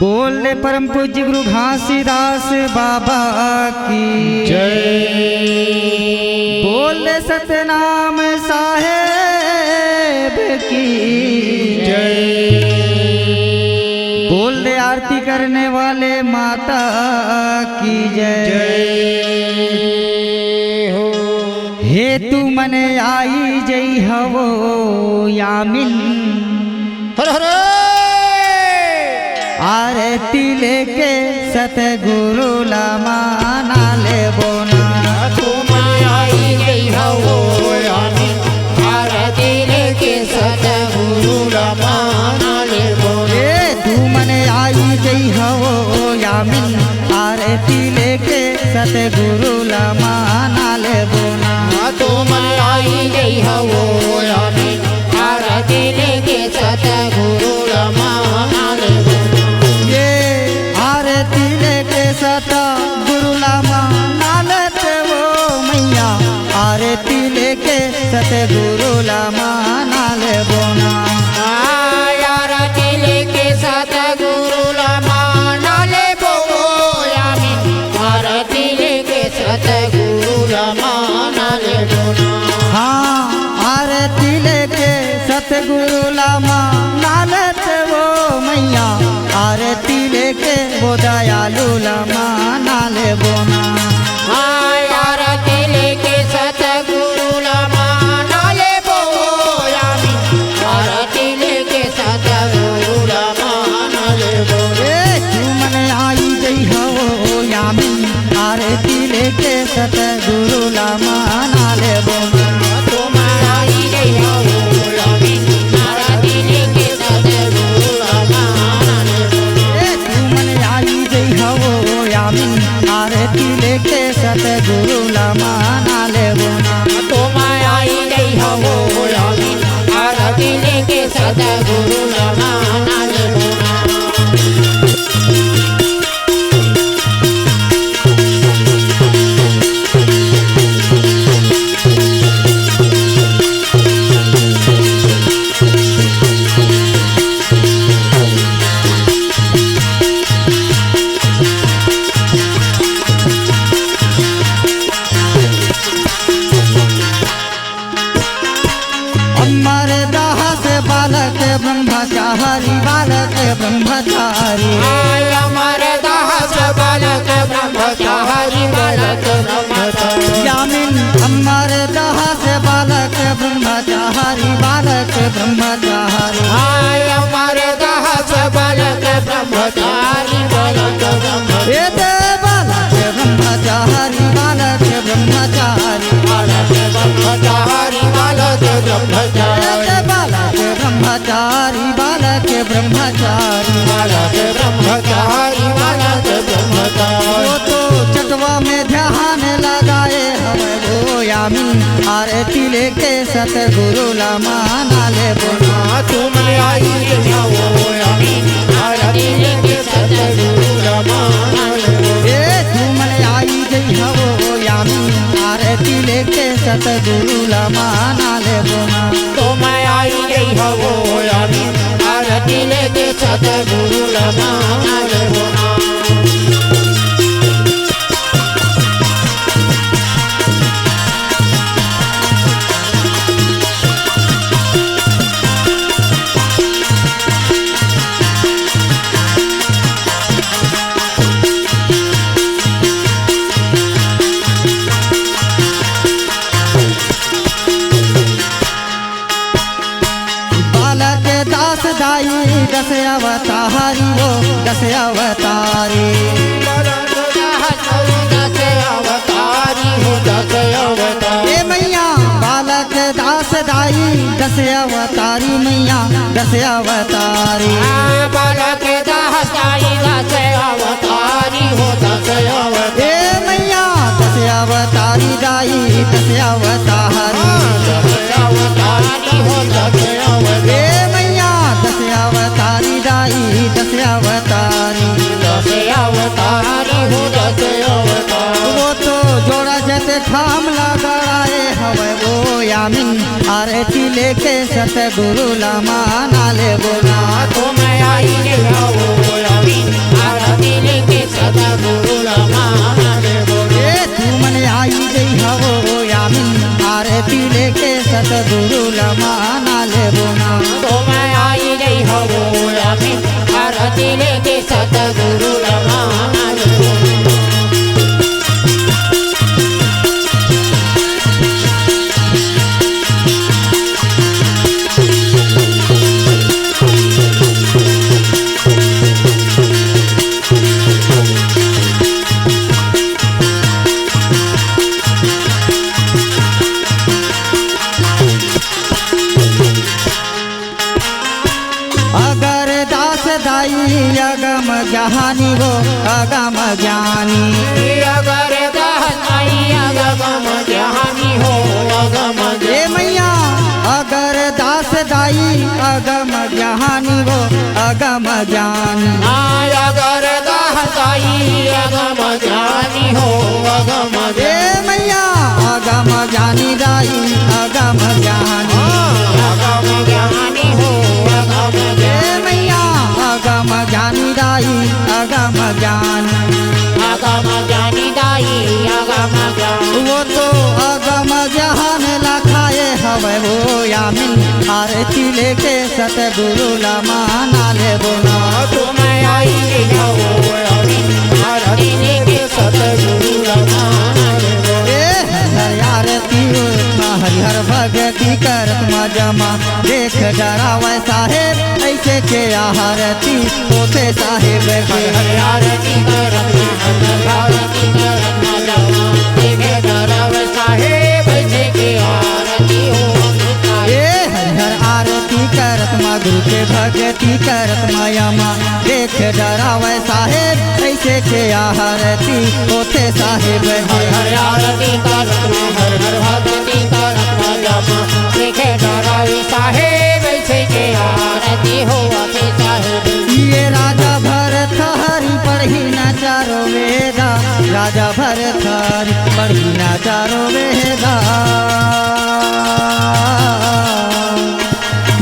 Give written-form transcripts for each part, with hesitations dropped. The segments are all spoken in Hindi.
बोले परम पूज्य गुरु घासीदास बाबा की जय। बोले सतनाम साहेब की जय। बोले आरती करने वाले माता की जय हो। हे तू मने आई जय हवो यामिन हर हर आरती लेके सतगुरु लामा नाले बोना तुम आई गई हो यामिन आरती लेके सतगुरु रमाना ले बोले। तू मने आई जई हो यामिन आरती लेके सतगुरु लामा नाले बोना तुम आई गई हो यामिन आरती लेके सतगुरु रमाना ले बोले। आरती लेके सतगुरु लामा नालत वो मैया आरती लेके सतगुरु लामा नाले बोना आरती लेके सतगुरु रमाना ले बोलो यामिन आरती लेके सतगुरु रमाना ले बोलो। हाँ आरती लेके सतगुरु लामा नालत वो मैया आरती लेके वो दयालु लामा नाले बोना आरती लेके सतगुरु रमाना ले बोलो यामिन आरती लेके सतगुरु रमाना ले बोलो। तू मन आई जई हो यामिन आरती लेके सतगुरु लामा नाले बोना तुम आई गई हो यामिन आरती लेके सतगुरु रमाना ले बोलो। तू मन आई जई हो यामिन आरती लेके सतगुरु लामा नाले बोना तुम आई गई हो यामिन आरती लेके सतगुरु रमाना ले बोलो। अमर दास बालक ब्रह्मचारी बालक ब्रह्मचारी अमर दास बालक ब्रह्मचारी बालक ब्रह्मचारी यामिन अमर दास बालक ब्रह्मचारी बालक ब्रह्मचारी अमर दास बालक ब्रह्मचारी बालक ब्रह्मचारी ये दे बालक ब्रह्मचारी बालक ब्रह्मचारी बालक ब्रह्मचारी बालक ये ब्रह्मचारी दे बालक ब्रह्मचारी बालक ब्रह्मचारी बालक ब्रह्मचारी बालक ब्रह्मचारी। वो तो चटवा में ध्यान लगाए हमें वो यामिन आरती लेके सतगुरु लामा नाले बोना तुम आई हो यामिन आरती लेके सतगुरु रमाना ले बोलो। तू मन आई जई हो यामिन आरती लेके सतगुरु लामा नाले बोना तुम आई गई हो यामिन आरती लेके सतगुरु रमाना ले बोलो। बालक दास दाई दस अवतारी वो दस अवतारी ए मैया बालक दास दाई दस अवतारी मैया दस अवतारी बालक दास आई दस अवतारी हो दस अवतारी ए मैया दस अवतारी दाई दस अवतारी अवतारी हो दस अवतारी ए मैया दस अवतारी दाई दस अवतारी दस अवतारी हो दस अवतारी। वो तो जोड़ा जैसे खाम लगाए हवे वो यामिन आरती लेके सतगुरु लामा नाले बोला तुम आई हो आमीन आरती लेके सतगुरु मानाले बोलो ए तू मन आई गई हवो आमीन आरती लेके सतगुरु मानाले बोना तो मैं आई गई हवो आमीन आरती लेके सतगुरु मानाले बोलो अगर दास दाई अगम ज्ञानी वो अगम ज्ञानी अगर दाई अगम ज्ञानी हो अगम ए मैया अगर दास दाई अगम ज्ञानी वो अगम ज्ञानी अगर दाई अगम ज्ञानी हो अगम ए मैया अगम ज्ञानी दाई अगम ज्ञानी अगम ज्ञानी हो अगम ए मैया अगम ज्ञानी दाई अगम ज्ञानी अगम ज्ञानी दाई अगम ज्ञानी वो तो अगम ज्ञान लखाए हवे वो आमीन आरती लेके सतगुरु मानाले बोला तुम आई हो आरती लेके सतगुरु मानाले बोलो ए हर आरती हरिहर भगती करत जमा देख डरावे साहेब ऐसे के आरती होते साहेब हर आरती करत आरती करत जमा देखे डराव साहेब ऐसे के आरती हो ए हरिहर आरती करत गुरु के भगती करत यमा देख डरावे साहेब ऐसे के आरती होते साहेब हर आरती करत हर हर भगती करत जमा देखे डराव साहेब ऐसे के आरती हो साहेब ये राजा भरत हरि पढ़ी न चारो वेदा राजा भरत हरि पढ़ी न चारो वेदा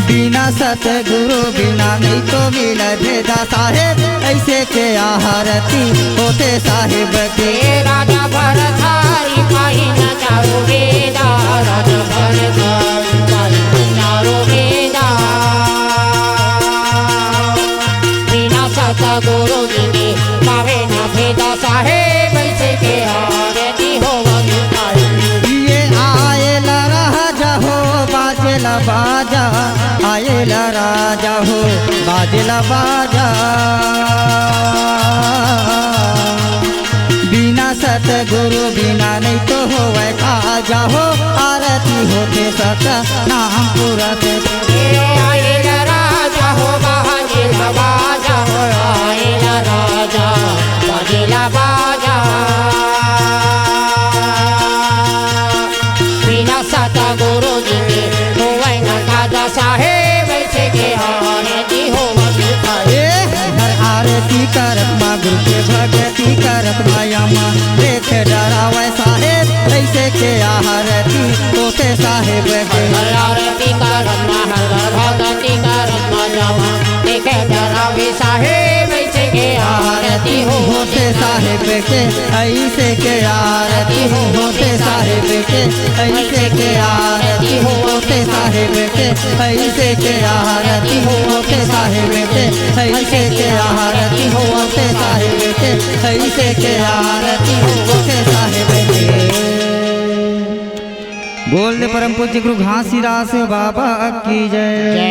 बिना सतगुरु बिना नहीं तो मिल भेदा साहेब ऐसे के आरती होते साहेब के राजा भरत हरि पाही न चारो वेदा राजा भरत हरि पाही न चारो वेदा बिना सतगुरु जी के पावे न भेदा साहेब ऐसे के आरती हो ये आएला राजा हो बाजेला बाजा आएला राजा हो बाजेला बाजा बिना सतगुरु बिना नहीं तो हो खाजा हो आरती होते सत नाम पूरा आएला राजा हो बाजेला बाजा हो आएला राजा बाजेला बाजा बिना सतगुरु जी के होवे न खाजा साहेब ऐसे के आरती हो ए हर आरती करत गुरु के भगती करत यमा देख डरावे साहेब ऐसे के आरती होते साहेब के हर आरती करत हर भगती करत जमा देखे डरावे साहेब ऐसे के आरती हो होते साहेब के ऐसे के आरती होते साहेब के ऐसे के आरती होते साहेब के ऐसे के आरती होते साहेब के ऐसे के आरती होते साहेब के ऐसे के आरती होते साहेब के बोल दे परम पूज्य गुरु घासीदास बाबा की जय। जय